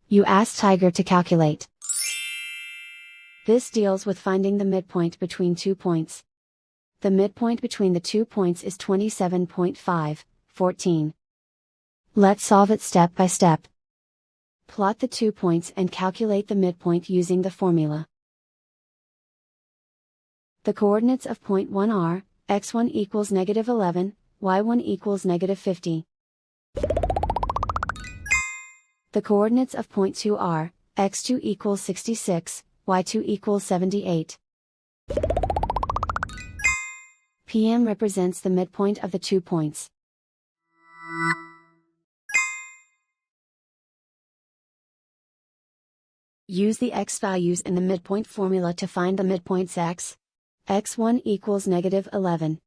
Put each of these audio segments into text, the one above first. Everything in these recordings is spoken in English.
You ask Tiger to calculate. This deals with finding the midpoint between 2 points. The midpoint between the 2 points is 27.5, 14. Let's solve it step by step. Plot the 2 points and calculate the midpoint using the formula. The coordinates of point 1 are, x1 equals -11, y1 equals -50. The coordinates of point 2 are, x2 equals 66, y2 equals 78. PM represents the midpoint of the 2 points. Use the x values in the midpoint formula to find the midpoints x. x1 equals -11.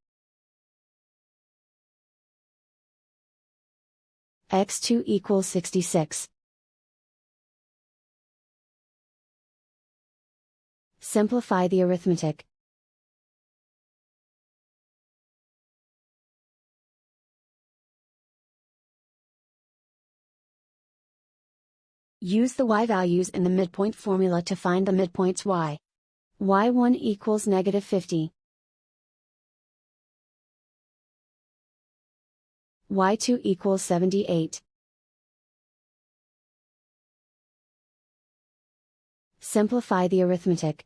x2 equals 66. Simplify the arithmetic. Use the y values in the midpoint formula to find the midpoints y. y1 equals -50. y2 equals 78. Simplify the arithmetic.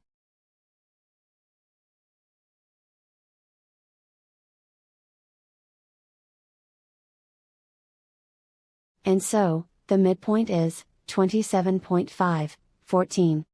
And so, the midpoint is 27.5, 14.